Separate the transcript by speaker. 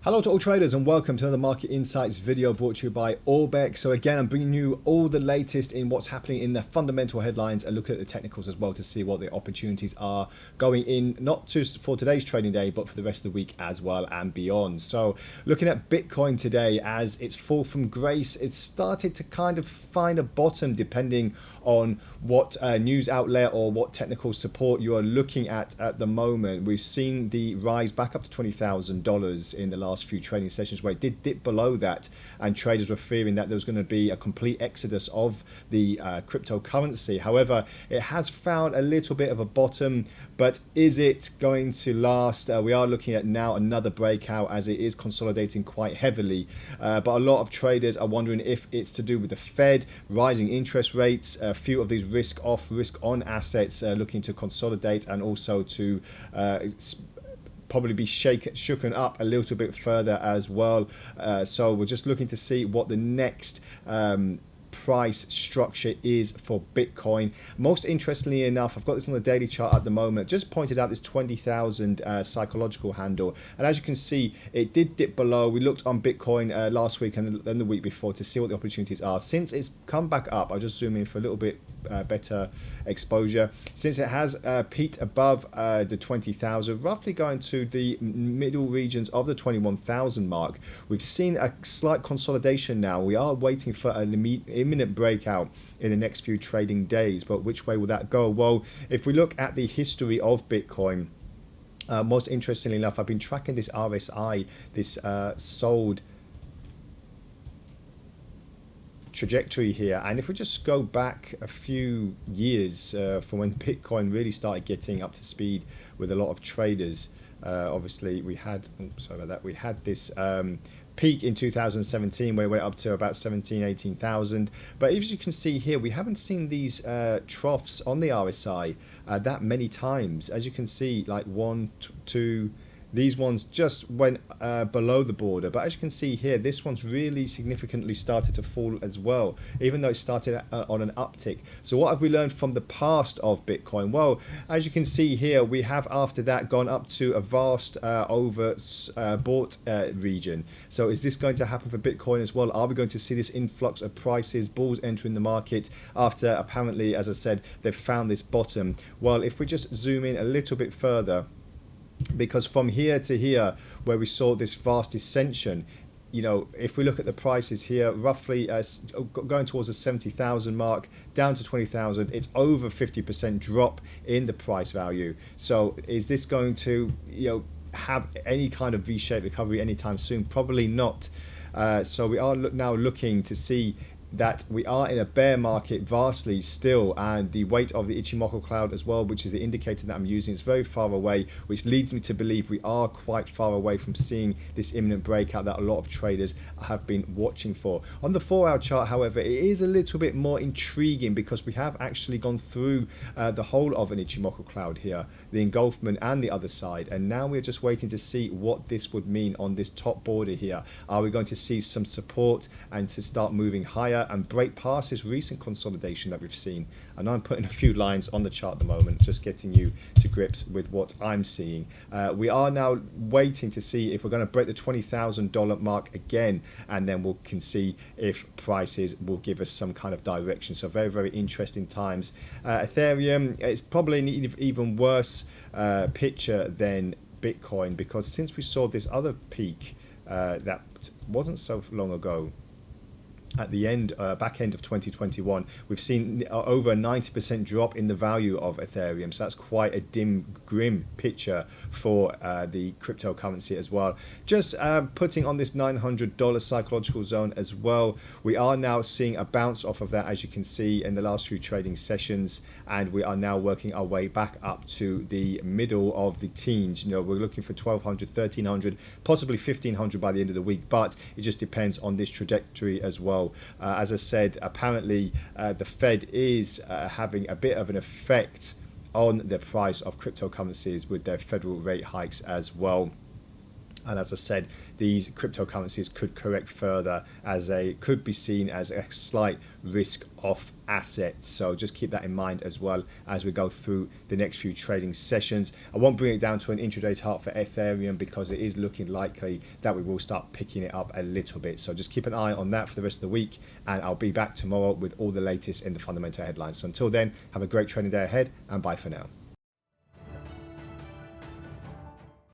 Speaker 1: Hello to all traders and welcome to another Market Insights video brought to you by Orbex. So again, I'm bringing you all the latest in what's happening in the fundamental headlines and look at the technicals as well to see what the opportunities are going in, not just for today's trading day, but for the rest of the week as well and beyond. So looking at Bitcoin today as its fall from grace, it's started to kind of find a bottom depending on what news outlet or what technical support you are looking at the moment. We've seen the rise back up to $20,000 in the last few trading sessions where it did dip below that, and traders were fearing that there was going to be a complete exodus of the cryptocurrency. However, it has found a little bit of a bottom, but is it going to last? We are looking at now another breakout as it is consolidating quite heavily, but a lot of traders are wondering if it's to do with the Fed rising interest rates, a few of these risk off, risk on assets looking to consolidate and also to probably be shaken up a little bit further as well. So we're just looking to see what the next price structure is for Bitcoin. Most interestingly enough, I've got this on the daily chart at the moment, just pointed out this 20,000 psychological handle, and as you can see it did dip below. We looked on Bitcoin last week and then the week before to see what the opportunities are. Since it's come back up, I'll just zoom in for a little bit better exposure. Since it has peaked above the 20,000, roughly going to the middle regions of the 21,000 mark, we've seen a slight consolidation now. We are waiting for an imminent breakout in the next few trading days, but which way will that go? Well, if we look at the history of Bitcoin, most interestingly enough, I've been tracking this RSI, this sold trajectory here, and if we just go back a few years from when Bitcoin really started getting up to speed with a lot of traders, obviously we had we had this peak in 2017 where it went up to about 18,000, but as you can see here, we haven't seen these troughs on the RSI that many times. As you can see, like one, two, these ones just went below the border, but as you can see here, this one's really significantly started to fall as well, even though it started on an uptick. So what have we learned from the past of Bitcoin? Well, as you can see here, we have after that gone up to a vast overbought region. So is this going to happen for Bitcoin as well? Are we going to see this influx of prices, bulls entering the market after apparently, as I said, they've found this bottom? Well, if we just zoom in a little bit further, because from here to here where we saw this vast ascension, you know, if we look at the prices here, roughly going towards the 70,000 mark down to 20,000, it's over 50% drop in the price value. So is this going to, you know, have any kind of V-shaped recovery anytime soon? Probably not. So we are now looking to see that we are in a bear market vastly still, and the weight of the Ichimoku cloud as well, which is the indicator that I'm using, is very far away, which leads me to believe we are quite far away from seeing this imminent breakout that a lot of traders have been watching for. On the 4-hour chart, however, it is a little bit more intriguing because we have actually gone through the whole of an Ichimoku cloud here, the engulfment and the other side, and now we're just waiting to see what this would mean on this top border here. Are we going to see some support and to start moving higher and break past this recent consolidation that we've seen? And I'm putting a few lines on the chart at the moment, just getting you to grips with what I'm seeing. We are now waiting to see if we're going to break the $20,000 mark again, and then we can see if prices will give us some kind of direction. So very, very interesting times. Ethereum, it's probably an even worse picture than Bitcoin, because since we saw this other peak that wasn't so long ago, at the end, back end of 2021, we've seen over a 90% drop in the value of Ethereum. So that's quite a grim picture for the cryptocurrency as well. Just putting on this $900 psychological zone as well. We are now seeing a bounce off of that, as you can see in the last few trading sessions, and we are now working our way back up to the middle of the teens. You know, we're looking for 1,200, 1,300, possibly 1,500 by the end of the week, but it just depends on this trajectory as well. As I said, apparently the Fed is having a bit of an effect on the price of cryptocurrencies with their federal rate hikes as well. And as I said, these cryptocurrencies could correct further as they could be seen as a slight risk off asset. So just keep that in mind as well as we go through the next few trading sessions. I won't bring it down to an intraday chart for Ethereum because it is looking likely that we will start picking it up a little bit. So just keep an eye on that for the rest of the week, and I'll be back tomorrow with all the latest in the fundamental headlines. So until then, have a great trading day ahead, and bye for now.